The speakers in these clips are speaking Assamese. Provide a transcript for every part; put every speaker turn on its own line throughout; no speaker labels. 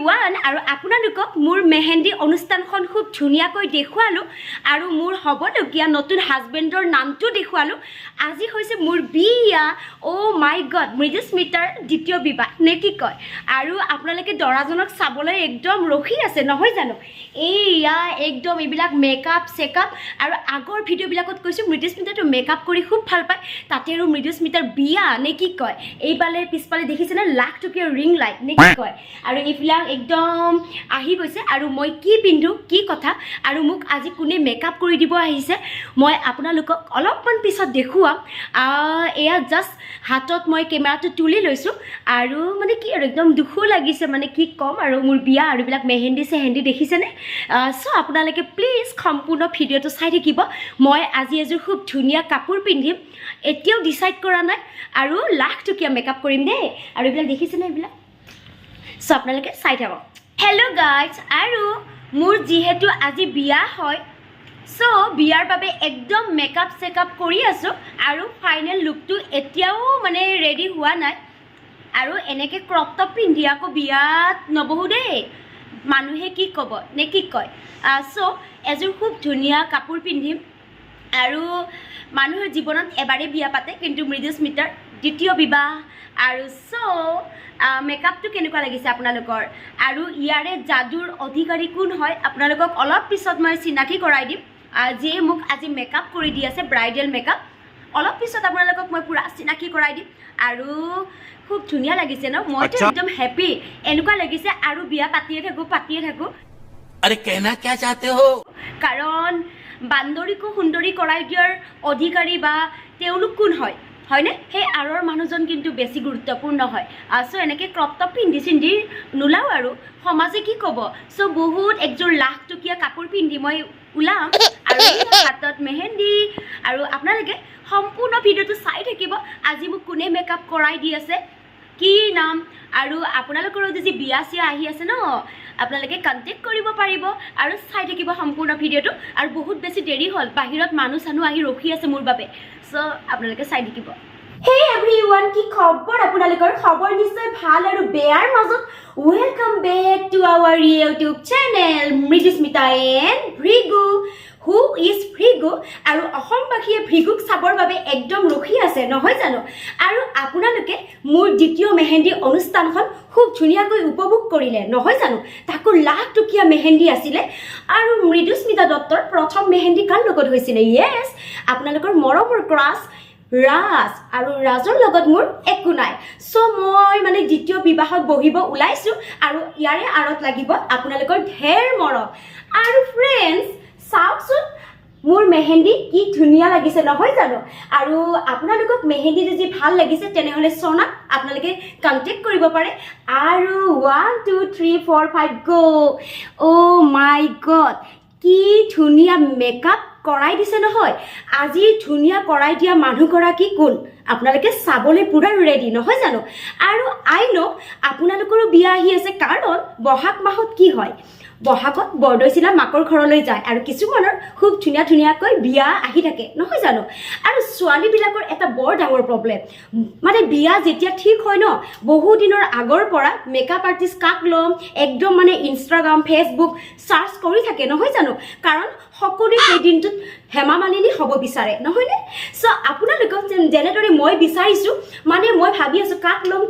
everyone আৰু আপোনালোকক মোৰ মেহেন্দি অনুষ্ঠানখন খুব ধুনিয়াকৈ দেখুৱালো আৰু মোৰ হবলগীয়া নতুন হাজবেণ্ডৰ নামটো দেখুৱালো আজি হৈছে মোৰ বিয়া ও মাই গড মৃদুস্মিতাৰ দ্বিতীয় বিবাহ নে কি কয় আৰু আপোনালোকে দৰাজনক চাবলৈ একদম ৰখি আছে নহয় জানো এইয়া একদম এইবিলাক মেকআপ চেকআপ আৰু আগৰ ভিডিঅ'বিলাকত কৈছো মৃদুস্মিতাটো মেকআপ কৰি খুব ভাল পায় তাতে আৰু মৃদুস্মিতাৰ বিয়া নে কি কয় এইবালে পিছপালে দেখিছে না লাখ টকীয়া ৰিং লাইট নে কি কয় আৰু এইবিলাক একদম আহি গৈছে আৰু মই কি পিন্ধো কি কথা আৰু মোক আজি কোনে মেকআপ কৰি দিব আহিছে মই আপোনালোকক অলপমান পিছত দেখুৱাম এয়া জাস্ট হাতত মই কেমেৰাটো তুলি লৈছো আৰু মানে কি আৰু একদম দুখো লাগিছে মানে কি কম আৰু মোৰ বিয়া আৰু বিলাক মেহেন্দি সেহেন্দি দেখিছেনে সো আপোনালোকে প্লিজ সম্পূৰ্ণ ভিডিঅ'টো চাই থাকিব মই আজি এযোৰ খুব ধুনীয়া কাপোৰ পিন্ধিম এতিয়াও ডিসাইড কৰা নাই আৰু লাখ টকীয়া মেকআপ কৰিম দেই আৰু এইবিলাক দেখিছেনে এইবিলাক সো আপোনালোকে চাই থাকক হেল্ল' গাইজ আৰু মোৰ যিহেতু আজি বিয়া হয় সো বিয়াৰ বাবে একদম মেকআপ চেকআপ কৰি আছো আৰু ফাইনেল লুকটো এতিয়াও মানে ৰেডি হোৱা নাই আৰু এনেকৈ ক্ৰপ টপ পিন্ধি আকৌ বিয়াত নবহো দেই মানুহে কি ক'ব নে কি কয় সো এযোৰ খুব ধুনীয়া কাপোৰ পিন্ধিম আৰু মানুহৰ জীৱনত এবাৰে বিয়া পাতে কিন্তু মৃদুস্মিতাৰ দ্বিতীয় বিবাহ আৰু সো মেকআপটো কেনেকুৱা লাগিছে আপোনালোকৰ আৰু ইয়াৰে যাদুৰ অধিকাৰী কোন হয় আপোনালোকক অলপ পিছত মই চিনাকি কৰাই দিম যিয়ে মোক আজি মেকআপ কৰি দি আছে ব্ৰাইডেল মেকআপ অলপ পিছত আপোনালোকক মই পুৰা চিনাকি কৰাই দিম আৰু খুব ধুনীয়া লাগিছে ন মইতো একদম হেপী এনেকুৱা লাগিছে আৰু বিয়া পাতিয়ে থাকো
अरे कहना क्या चाहते हो
কাৰণ বান্দৰীকো সুন্দৰী কৰাই দিয়াৰ অধিকাৰী বা তেওঁলোক কোন হয় হয়নে সেই আৰৰ মানুহজন কিন্তু বেছি গুৰুত্বপূৰ্ণ হয় সো এনেকৈ ক্ৰপ টপ পিন্ধি নোলাও আৰু সমাজে কি ক'ব সো বহুত একযোৰ লাখ টকীয়া কাপোৰ পিন্ধি মই ওলাম আৰু হাতত মেহেন্দি আৰু আপোনালোকে সম্পূৰ্ণ ভিডিঅ'টো চাই থাকিব আজি মোক কোনে মেকআপ কৰাই দি আছে কি নাম আৰু আপোনালোকৰ যদি বিয়া চিয়া আহি আছে ন আপোনালোকে কন্টেক্ট কৰিব পাৰিব আৰু চাই থাকিব সম্পূৰ্ণ ভিডিঅ'টো আৰু বহুত বেছি দেৰি হ'ল বাহিৰত মানুহ চানুহ আহি ৰখি আছে মোৰ বাবে সো আপোনালোকে চাই থাকিব হে এভৰিৱান কি খবৰ আপোনালোকৰ খবৰ নিশ্চয় ভাল আৰু বেয়াৰ মাজত welcome back to our YouTube channel Mridusmita and Bhrigu who is Bhrigu আৰু অসমবাসীয়ে ভৃগুক চাবৰ বাবে একদম ৰখি আছে নহয় জানো আৰু আপোনালোকে মোৰ দ্বিতীয় মেহেন্দি অনুষ্ঠানখন খুব ধুনীয়াকৈ উপভোগ কৰিলে নহয় জানো তাকো লাখ টকীয়া মেহেন্দি আছিলে আৰু মৃদুস্মিতা দত্তৰ প্ৰথম মেহেন্দি কাৰ লগত হৈছিলে ইয়েছ আপোনালোকৰ মৰমৰ ক্ৰাছ ৰাজ আৰু ৰাজৰ লগত মোৰ একো নাই সো মই মানে দ্বিতীয় বিবাহত বহিব ওলাইছো আৰু ইয়াৰে আৰত লাগিব আপোনালোকৰ ঢেৰ মৰম আৰু ফ্ৰেণ্ডছ চাওকচোন মোৰ মেহেন্দি কি ধুনীয়া লাগিছে নহয় জানো আৰু আপোনালোকক মেহেন্দি যদি ভাল লাগিছে তেনেহ'লে সোনা আপোনালোকে কন্টেক্ট কৰিব পাৰে আৰু 1 2 3 4 5 গো ও মাই গড কি ধুনীয়া মেকআপ কৰাই দিছে নহয় আজি ধুনীয়া কৰাই দিয়া মানুহগৰাকী কোন আপোনালোকে চাবলৈ পুৰা ৰেডি নহয় জানো আৰু আই নো আপোনালোকৰো বিয়া আহি আছে কাৰণ বহাগ মাহত কি হয় বহাগত বৰদৈচিলা মাকৰ ঘৰলৈ যায় আৰু কিছুমানৰ খুব ধুনীয়াকৈ বিয়া আহি থাকে নহয় জানো আৰু ছোৱালীবিলাকৰ এটা বৰ ডাঙৰ প্ৰব্লেম মানে বিয়া যেতিয়া ঠিক হয় ন বহু দিনৰ আগৰ পৰা মেকআপ আৰ্টিষ্ট কাক ল'ম একদম মানে ইনষ্টাগ্ৰাম ফেচবুক চাৰ্চ কৰি থাকে নহয় জানো কাৰণ সকলোৱে সেই দিনটোত হেমা মালিনী হ'ব বিচাৰে নহয়নে সো আপোনালোকক যেনেদৰে মই বিচাৰিছোঁ মানে মই ভাবি আছোঁ কাক ল'ম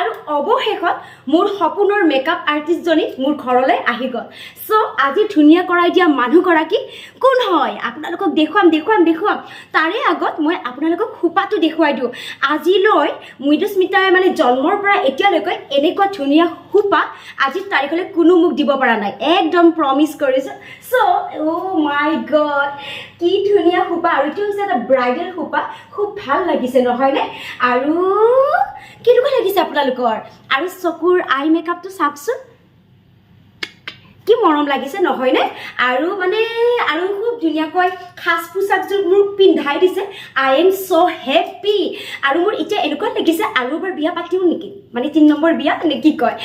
আৰু অৱশেষত মোৰ সপোনৰ মেকআপ আৰ্টিষ্টজনী মোৰ ঘৰলৈ আহি গ'ল সো আজি ধুনীয়া কৰাই দিয়া মানুহগৰাকী কোন হয় আপোনালোকক দেখুৱাম তাৰে আগত মই আপোনালোকক খোপাটো দেখুৱাই দিওঁ আজিলৈ মৃদুস্মিতাই মানে জন্মৰ পৰা এতিয়ালৈকে এনেকুৱা ধুনীয়া খোপা আজিৰ তাৰিখলৈ কোনো মোক দিব পৰা নাই একদম প্ৰমিছ কৰিছোঁ সো ও মাই গড কি ধুনীয়া খোপা আৰু এইটো হৈছে এটা ব্ৰাইডেল খোপা খুব ভাল লাগিছে নহয়নে আৰু কেনেকুৱা লাগিছে আপোনালোকৰ আৰু চকুৰ আই মেকআপটো চাওকচোন কি মৰম লাগিছে নহয় নে আৰু মানে আৰু খুব ধুনীয়াকৈ খাস পোছাকযোৰ মোৰ পিন্ধাই দিছে আই এম সো হেপি আৰু মোৰ এতিয়া এনেকুৱা লাগিছে আৰু এবাৰ বিয়া পাতিও নেকি মানে 3 নম্বৰ বিয়া নে কি কয়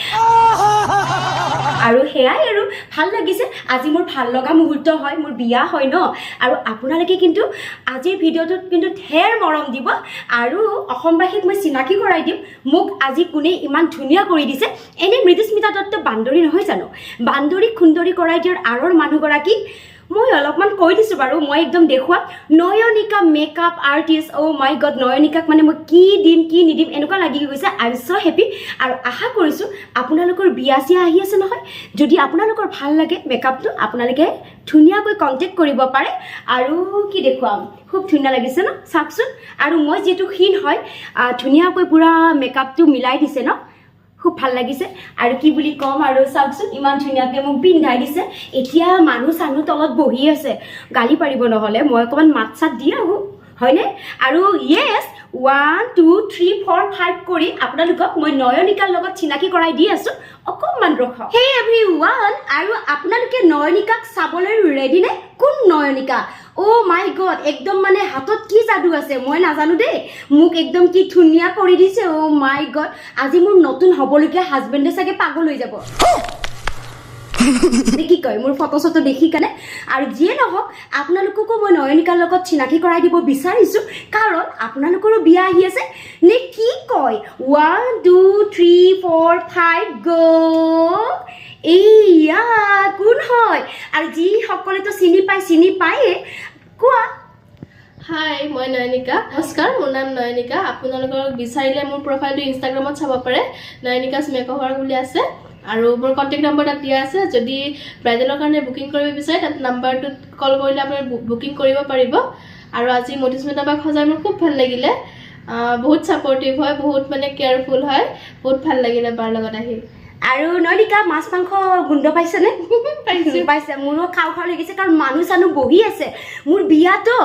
আৰু হেয়াই আৰু ভাল লাগিছে আজি মোৰ ভাল লগা মুহূৰ্ত হয় মোৰ বিয়া হয় ন আৰু আপোনালোকে কিন্তু আজিৰ ভিডিঅ'টোত কিন্তু ঢেৰ মৰম দিব আৰু অসমবাসীক মই চিনাকি কৰাই দিম মোক আজি কোনে ইমান ধুনীয়া কৰি দিছে এনে মৃদুস্মিতা দত্ত বান্দৰী নহয় জানো বান্দৰী খুন্দৰী কৰাই দিয়াৰ আৰৰ মানুহগৰাকী মই অলপমান কৈ দিছোঁ বাৰু মই একদম দেখুৱা নয়নিকা মেকআপ আৰ্টিষ্ট অ' মাই গড নয়নিকাক মানে মই কি দিম কি নিদিম এনেকুৱা লাগি গৈছে আই এম ছ' হেপী আৰু আশা কৰিছোঁ আপোনালোকৰ বিয়া চিয়া আহি আছে নহয় যদি আপোনালোকৰ ভাল লাগে মেকআপটো আপোনালোকে ধুনীয়াকৈ কণ্টেক্ট কৰিব পাৰে আৰু কি দেখুৱাম খুব ধুনীয়া লাগিছে ন চাওকচোন আৰু মই যিহেতু ক্ষীণ হয় ধুনীয়াকৈ পূৰা মেকআপটো মিলাই দিছে ন খুব ভাল লাগিছে আৰু কি বুলি কম আৰু চাওকচোন ইমান ধুনীয়াকৈ মোক পিন্ধাই দিছে এতিয়া মানুহ চানুহ তলত বহি আছে গালি পাৰিব নহ'লে মই অকণমান মাত চাত দি আহোঁ হয়নে আৰু য়েছ 1 2 3 4 5 কৰি আপোনালোকক মই নয়নিকাৰ লগত চিনাকি কৰাই দি আছোঁ অকণমান ৰখক হে এভৰিৱান আৰু আপোনালোকে নয়নিকাক চাবলৈ ৰেডি নে কোন নয়নিকা অ' মাই গড একদম মানে হাতত কি যাদু আছে মই নাজানো দেই মোক একদম কি ধুনীয়া কৰি দিছে অ' মাই গড আজি মোৰ নতুন হ'বলগীয়া হাজবেণ্ডে চাগে পাগল হৈ যাব কি কয় মোৰ ফটো চটো দেখি কাৰণে আৰু যিয়ে নহওক আপোনালোককো মই নয়নিকাৰ লগত চিনাকি কৰাই দিব বিচাৰিছোঁ কাৰণ আপোনালোকৰো বিয়া আহি আছে নে কি কয় 1 2 3 4 5 গো এইয়া কোন হয় আৰু যিসকলেতো চিনি পায়ে কোৱা
হাই মই নয়নিকা নমস্কাৰ মোৰ নাম নয়নিকা আপোনালোকক বিচাৰিলে মোৰ প্ৰফাইলটো ইনষ্টাগ্ৰামত চাব পাৰে নয়নিকাছ মেকঅভাৰ বুলি আছে আৰু মোৰ কণ্টেক্ট নম্বৰ তাত দিয়া আছে যদি ব্ৰাইডেলৰ কাৰণে বুকিং কৰিব বিচাৰে তাত নাম্বাৰটোত কল কৰিলে আপুনি বুকিং কৰিব পাৰিব আৰু আজি মৃদুস্মিতা বাক সজাই মোৰ খুব ভাল লাগিলে বহুত ছাপৰ্টিভ হয় বহুত মানে কেয়াৰফুল হয় বহুত ভাল লাগিলে বাৰ লগত আহি
আৰু নয়নিকা মাছ মাংস গোন্ধ পাইছেনে পাইছে মোৰো খাওঁ খাওঁ লাগিছে কাৰণ মানুহ চানুহ বহি আছে মোৰ বিয়াতো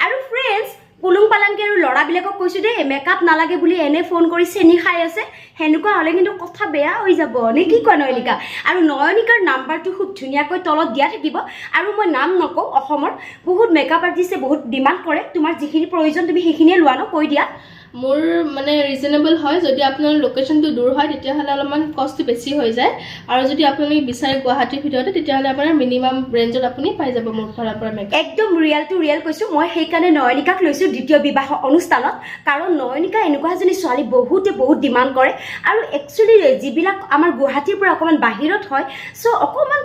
আৰু ফ্ৰেণ্ডছ পুলুং পালাংকে আৰু ল'ৰাবিলাকক কৈছোঁ দেই মেকআপ নালাগে বুলি এনে ফোন কৰি চেনি খাই আছে সেনেকুৱা হ'লে কিন্তু কথা বেয়া হৈ যাব নে কি কয় নয়নিকা আৰু নয়নিকাৰ নাম্বাৰটো খুব ধুনীয়াকৈ তলত দিয়া থাকিব আৰু মই নাম নকওঁ অসমৰ বহুত মেকআপ আৰ্টিষ্টে বহুত ডিমাণ্ড কৰে তোমাৰ যিখিনি প্ৰয়োজন তুমি সেইখিনিয়ে লোৱা ন কৈ দিয়া
মোৰ মানে ৰিজনেবল হয় যদি আপোনাৰ লোকেশ্যনটো দূৰ হয় তেতিয়াহ'লে অলপমান কষ্টটো বেছি হৈ যায় আৰু যদি আপুনি বিচাৰে গুৱাহাটীৰ ভিতৰতে তেতিয়াহ'লে আপোনাৰ মিনিমাম ৰেঞ্জত আপুনি পাই যাব মোৰ ফালৰ পৰা মেকআপ
একদম ৰিয়েল টু ৰিয়েল কৈছোঁ মই সেইকাৰণে নয়নিকাক লৈছোঁ দ্বিতীয় বিবাহ অনুষ্ঠানত কাৰণ নয়নিকা এনেকুৱা এজনী ছোৱালী বহুত ডিমাণ্ড কৰে আৰু একচুৱেলি যিবিলাক আমাৰ গুৱাহাটীৰ পৰা অকণমান বাহিৰত হয় চ' অকণমান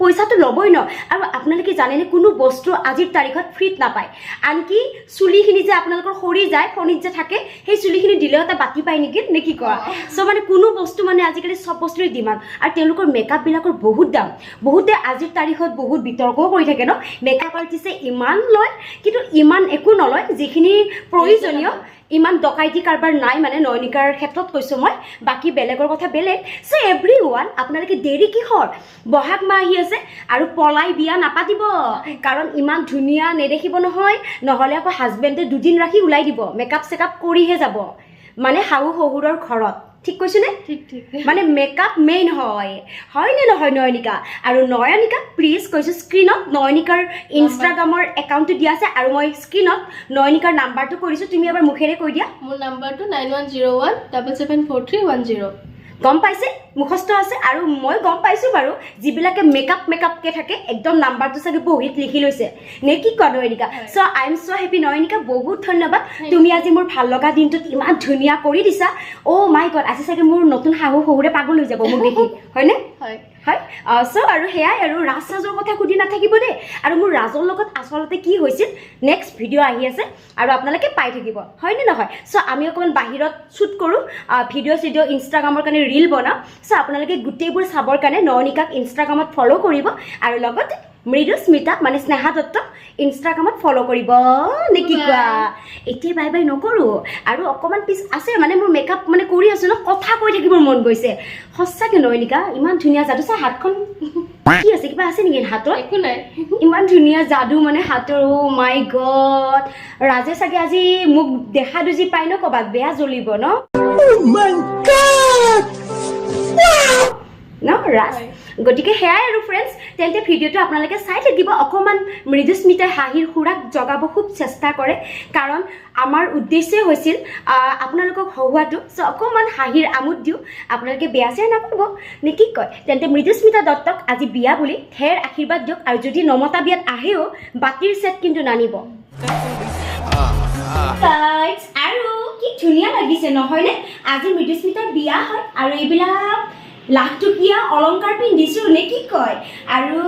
পইচাটো ল'বই ন আৰু আপোনালোকে জানেনে কোনো বস্তু আজিৰ তাৰিখত ফ্ৰীত নাপায় আনকি চুলিখিনি যে আপোনালোকৰ সৰি যায় ফণিত যে থাকে সেই চুলিখিনি দিলেও এটা বাতি পায় নেকি নে কি কোৱা চ' মানে কোনো বস্তু মানে আজিকালি চব বস্তুৰে ডিমাণ্ড আৰু তেওঁলোকৰ মেকআপবিলাকৰ বহুত দাম বহুতে আজিৰ তাৰিখত বহুত বিতৰ্কও কৰি থাকে ন মেকআপ আৰ্টিষ্টে ইমান লয় কিন্তু ইমান একো নলয় যিখিনি প্ৰয়োজনীয় ইমান ডকাইতি কাৰবাৰ নাই মানে নয়নিকাৰ ক্ষেত্ৰত কৈছোঁ মই বাকী বেলেগৰ কথা বেলেগ চ' এভৰিৱান আপোনালোকে দেৰি কিহৰ বহাগ মাহ আহি আছে আৰু পলাই বিয়া নাপাতিব কাৰণ ইমান ধুনীয়া নেদেখিব নহয় নহ'লে আকৌ হাজবেণ্ডে দুদিন ৰাখি ওলাই দিব মেকআপ চেকআপ কৰিহে যাব মানে শাহু শহুৰৰ ঘৰত ঠিক কৈছোঁ নে
ঠিক
মানে মেকআপ মেইন হয় নে নহয় নয়নিকা আৰু নয়নিকা প্লিজ কৈছোঁ স্ক্ৰীণত নয়নিকাৰ ইনষ্টাগ্ৰামৰ একাউণ্টটো দিয়া আছে আৰু মই স্ক্ৰীণত নয়নিকাৰ নাম্বাৰটো কৈ দিছোঁ তুমি এবাৰ মুখেৰে কৈ দিয়া
মোৰ নাম্বাৰটো 9101774310
গম পাইছে মুখস্থ আছে আৰু মই গম পাইছোঁ বাৰু যিবিলাকে মেকআপকে থাকে একদম নাম্বাৰটো চাগে বহীত লিখি লৈছে নে কি কোৱা Nayanika so' I am so' happy Nayanika বহুত ধন্যবাদ তুমি আজি মোৰ ভাল লগা দিনটোত ইমান ধুনীয়া কৰি দিছা অ' মাই গড আজি চাগে মোৰ নতুন শাহু শহুৰে পাগল হৈ যাব মোক দেখি হয়নে
হয়
চ' আৰু সেয়াই আৰু ৰাজ চাজৰ কথা সুধি নাথাকিব দেই আৰু মোৰ ৰাজৰ লগত আচলতে কি হৈছিল নেক্সট ভিডিঅ' আহি আছে আৰু আপোনালোকে পাই থাকিব হয়নে নহয় চ' আমি অকণমান বাহিৰত শ্বুট কৰোঁ ভিডিঅ' চিডিঅ' ইনষ্টাগ্ৰামৰ কাৰণে ৰীল বনাওঁ চ' আপোনালোকে গোটেইবোৰ চাবৰ কাৰণে নয়নিকাক ইনষ্টাগ্ৰামত ফ'ল' কৰিব আৰু লগতে মৃদুস্মিতা মানে স্নেহা দত্ত ইনষ্টাগ্ৰামত ফ'ল' কৰিব নে কি কোৱা এতিয়া বাই বাই নকৰোঁ আৰু অকণমান পিছ আছে মানে মোৰ মেকআপ মানে কৰি আছোঁ ন কথা কৈ থাকিবৰ মন গৈছে সঁচাকৈ নয়নিকা ইমান ধুনীয়া যাদু চা হাতখন কি আছে কিবা আছে নেকি হাতত
একো নাই
ইমান ধুনীয়া যাদু মানে হাতৰ অ' মাই গড ৰাজে চাগে আজি মোক দেখা দুজি পাই ন ক'ৰবাত বেয়া জ্বলিব ন ৰাজ গতিকে সেয়াই আৰু ফ্ৰেণ্ডছ তেন্তে ভিডিঅ'টো আপোনালোকে চাই থাকিব অকণমান মৃদুস্মিতাই হাঁহিৰ খুৰাক জগাব খুব চেষ্টা কৰে কাৰণ আমাৰ উদ্দেশ্যই হৈছিল আপোনালোকক হহুৱাটো চ' অকণমান হাঁহিৰ আমোদ দিওঁ আপোনালোকে বেয়া চেয়া নাপাব নে কি কয় তেন্তে মৃদুস্মিতা দত্তক আজি বিয়া বুলি ঢেৰ আশীৰ্বাদ দিয়ক আৰু যদি নমতা বিয়াত আহেও বাতিৰ ছেট কিন্তু নানিব আৰু কি ধুনীয়া লাগিছে নহয়নে আজি মৃদুস্মিতাৰ বিয়া হয় আৰু এইবিলাক লাখটকীয়া অলংকাৰ পিন্ধিছোঁ নে কি কয় আৰু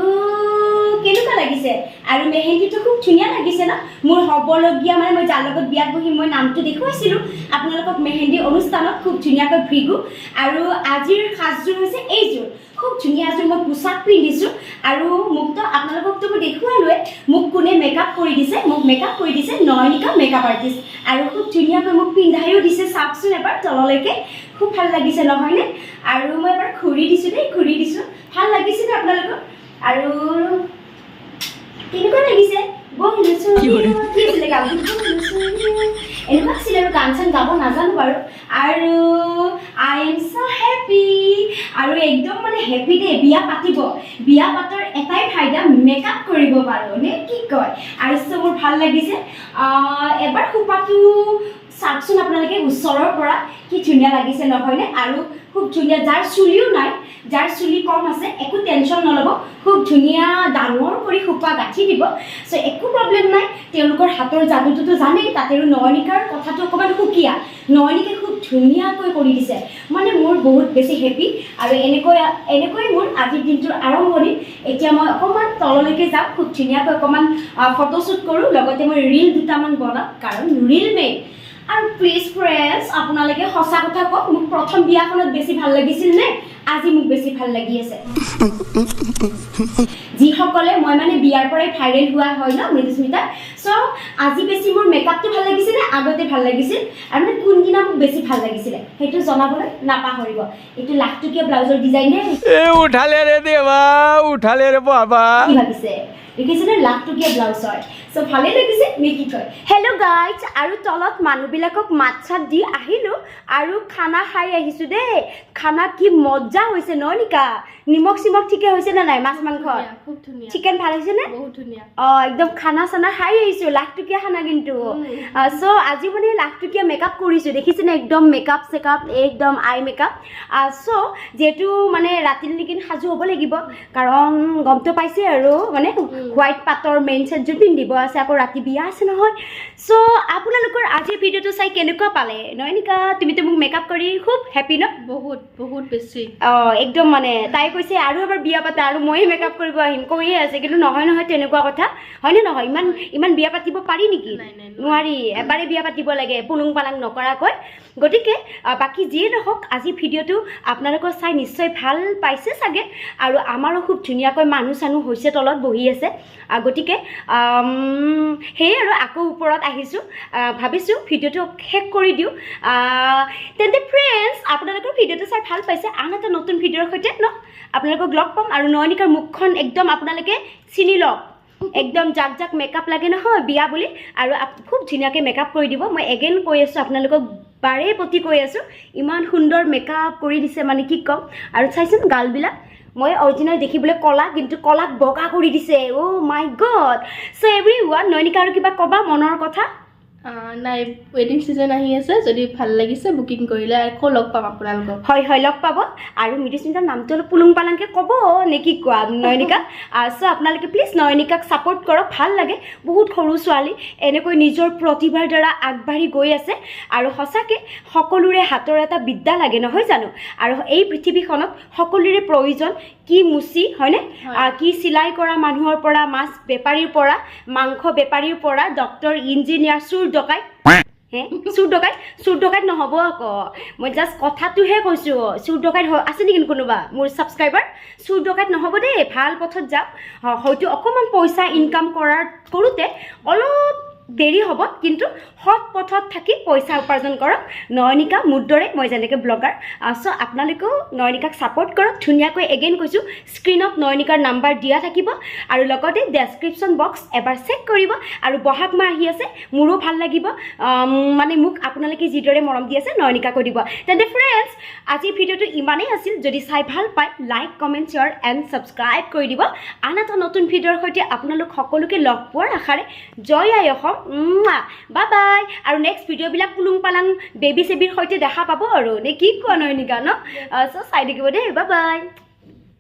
কেনেকুৱা লাগিছে আৰু মেহেন্দিটো খুব ধুনীয়া লাগিছে ন মোৰ হ'বলগীয়া মানে মই যাৰ লগত বিয়াত বহি মই নামটো দেখুৱাইছিলোঁ আপোনালোকক মেহেন্দি অনুষ্ঠানত খুব ধুনীয়াকৈ ভৃগু আৰু আজিৰ সাজযোৰ হৈছে এইযোৰ খুব ধুনীয়া এযোৰ মই পোচাক পিন্ধিছোঁ আৰু মোকতো আপোনালোককতো মই দেখুৱালোৱে মোক কোনে মেকআপ কৰি দিছে মোক মেকআপ কৰি দিছে নয়নিকা মেকআপ আৰ্টিষ্ট আৰু খুব ধুনীয়াকৈ মোক পিন্ধাইও দিছে চাওকচোন এবাৰ তললৈকে খুব ভাল লাগিছে নহয়নে আৰু মই এবাৰ ঘূৰি দিছোঁ দেই ঘূৰি দিছোঁ ভাল লাগিছেনে আপোনালোকক আৰু কেনেকুৱা লাগিছে এনেকুৱা আছিলে আৰু গান চান গাব নাজানো বাৰু আৰু আই এম ছ' হেপী আৰু একদম মানে হেপী দেই বিয়া পাতিব বিয়া পাতৰ এটাই ফাইদা মেকআপ কৰিব পাৰোঁ নে কি কয় আৰু চ' মোৰ ভাল লাগিছে এবাৰ খোপাটো চাওকচোন আপোনালোকে ওচৰৰ পৰা কি ধুনীয়া লাগিছে নহয়নে আৰু খুব ধুনীয়া যাৰ চুলিও নাই যাৰ চুলি কম আছে একো টেনশ্যন নল'ব খুব ধুনীয়া ডাঙৰ কৰি খোপা গাঁঠি দিব চ' একো প্ৰব্লেম নাই তেওঁলোকৰ হাতৰ যাদুটোতো জানেই তাতে আৰু নয়নিকাৰ কথাটো অকণমান সুকীয়া নয়নিকাই খুব ধুনীয়াকৈ কৰি দিছে মানে মোৰ বহুত বেছি হেপী আৰু এনেকৈ মোৰ আজিৰ দিনটোৰ আৰম্ভণি এতিয়া মই অকণমান তললৈকে যাওঁ খুব ধুনীয়াকৈ অকণমান ফটোশ্বুট কৰোঁ লগতে মই ৰীল দুটামান বনাওঁ কাৰণ ৰীল মেইন আৰু প্লিজ ফ্ৰেণ্ডছ আপোনালোকে সঁচা কথা কওক মোক প্ৰথম বিয়াখনত বেছি ভাল লাগিছিল নে আজি মোক বেছি ভাল লাগি আছে যিসকলে মই মানে বিয়াৰ পৰাই ভাইৰেল হোৱা হয় ন মৃদুস্মিতা চ' আজি বেছি মোৰ মেকআপটো ভাল লাগিছিল নে আগতে ভাল লাগিছিল আৰু মানে কোনদিনা মোক বেছি ভাল লাগিছিলে সেইটো জনাবলৈ নাপাহৰিব এইটো লাখটকীয়া ব্লাউজৰ ডিজাইন নে
উঠালে ৰে দেৱা উঠালে ৰে বাবা
কি ভাবিছে দেখিছেনে লাখটকীয়া ব্লাউজ হয় চ' ভালে লাগিছে নে কি কয় হেল্ল' গাইজ আৰু তলত মানুহবিলাকক মাত চাত দি আহিলোঁ আৰু খানা খাই আহিছোঁ দেই খানা কি মজা হৈছে নয়নিকা নিমখ চিমখ ঠিকে হৈছে নে নাই মাছ মাংস
খুব ধুনীয়া
চিকেন ভাল হৈছেনে
বহুত ধুনীয়া
একদম খানা চানা খাই আহিছোঁ লাখটকীয়া খানা কিন্তু চ' আজি মানে লাখটকীয়া মেকআপ কৰিছোঁ দেখিছেনে একদম মেকআপ চেকআপ একদম আই মেকআপ চ' যিহেতু মানে ৰাতিলৈকে সাজু হ'ব লাগিব কাৰণ গমটো পাইছে আৰু মানে হোৱাইট পাটৰ মেইন ছেটযোৰ পিন্ধিব আছে আকৌ ৰাতি বিয়া আছে নহয় চ' আপোনালোকৰ আজিৰ ভিডিঅ'টো চাই কেনেকুৱা পালে নয়নিকা তুমিতো মোক মেকআপ কৰি খুব হেপী ন
বহুত বহুত বেছি
একদম মানে তাই কৈছে আৰু এবাৰ বিয়া পাতা আৰু ময়ে মেকআপ কৰিব আহিম কৈয়ে আছে কিন্তু নহয় তেনেকুৱা কথা হয়নে নহয় ইমান বিয়া পাতিব পাৰি নেকি নোৱাৰি এবাৰে বিয়া পাতিব লাগে পুলুং পালাং নকৰাকৈ গতিকে বাকী যিয়ে নহওক আজি ভিডিঅ'টো আপোনালোকৰ চাই নিশ্চয় ভাল পাইছে চাগে আৰু আমাৰো খুব ধুনীয়াকৈ মানুহ চানুহ হৈছে তলত বহি আছে গতিকে সেয়ে আৰু আকৌ ওপৰত আহিছোঁ ভাবিছোঁ ভিডিঅ'টো শেষ কৰি দিওঁ তেন্তে ফ্ৰেণ্ডছ আপোনালোকৰ ভিডিঅ'টো চাই ভাল পাইছে আন এটা নতুন ভিডিঅ'ৰ সৈতে ন আপোনালোকক লগ পাম আৰু নয়নিকাৰ মুখখন একদম আপোনালোকে চিনি লওক একদম জাক জাক মেকআপ লাগে নহয় বিয়া বুলি আৰু খুব ধুনীয়াকৈ মেকআপ কৰি দিব মই এগেইন কৈ আছোঁ আপোনালোকক বাৰে প্ৰতি কৈ আছোঁ ইমান সুন্দৰ মেকআপ কৰি দিছে মানে কি ক'ম আৰু চাইছোন গালবিলাক মই অৰিজিনেল দেখিবলৈ কলা কিন্তু কলাক বগা কৰি দিছে অ' মাই গড চ' এভৰিৱান নয়নিকা আৰু কিবা ক'বা মনৰ কথা
নাই ৱেডিং চিজন আহি আছে যদি ভাল লাগিছে বুকিং কৰিলে আকৌ লগ পাম আপোনালোকক
হয় লগ পাব আৰু মৃদুস্মিতাৰ নামটো অলপ পুলুং পালাংকৈ ক'ব নে কি কোৱা নয়নিকা চ' আপোনালোকে প্লিজ নয়নিকাক ছাপোৰ্ট কৰক ভাল লাগে বহুত সৰু ছোৱালী এনেকৈ নিজৰ প্ৰতিভাৰ দ্বাৰা আগবাঢ়ি গৈ আছে আৰু সঁচাকৈ সকলোৰে হাতৰ এটা বিদ্যা লাগে নহয় জানো আৰু এই পৃথিৱীখনত সকলোৰে প্ৰয়োজন কি মুচি হয়নে কি চিলাই কৰা মানুহৰ পৰা মাছ বেপাৰীৰ পৰা মাংস বেপাৰীৰ পৰা ডক্টৰ ইঞ্জিনিয়াৰ চুৰ ডকাইত চুৰ ডকাইত নহ'ব আকৌ মই জাষ্ট কথাটোহে কৈছোঁ চুৰ ডকাইত আছে নেকি কোনোবা মোৰ ছাবস্ক্ৰাইবাৰ চুৰ ডকাইত নহ'ব দেই ভাল পথত যাওক হয়তো অকণমান পইচা ইনকাম কৰোঁতে অলপ দেৰি হ'ব কিন্তু সৎ পথত থাকি পইচা উপাৰ্জন কৰক নয়নিকা মোৰ দৰে মই যেনেকৈ ব্লগাৰ চ' আপোনালোকেও নয়নিকাক ছাপোৰ্ট কৰক ধুনীয়াকৈ এগেইন কৈছোঁ স্ক্ৰীণত নয়নিকাৰ নাম্বাৰ দিয়া থাকিব আৰু লগতে ডেছক্ৰিপশ্যন বক্স এবাৰ চেক কৰিব আৰু বহাগ মাহ আহি আছে মোৰো ভাল লাগিব মানে মোক আপোনালোকে যিদৰে মৰম দি আছে নয়নিকাকো দিব তেন্তে ফ্ৰেণ্ডছ আজিৰ ভিডিঅ'টো ইমানেই আছিল যদি চাই ভাল পায় like comment share and subscribe কৰি দিব আন এটা নতুন ভিডিঅ'ৰ সৈতে আপোনালোক সকলোকে লগ পোৱাৰ আশাৰে জয় আই অসম বাই বাই আৰু নেক্সট ভিডিঅ'বিলাক পুলুং পালাং বেবী চেবিৰ সৈতে দেখা পাব আৰু নে কি কোৱা নয়নিকা ন চ' চাই থাকিব দেই বাই বাই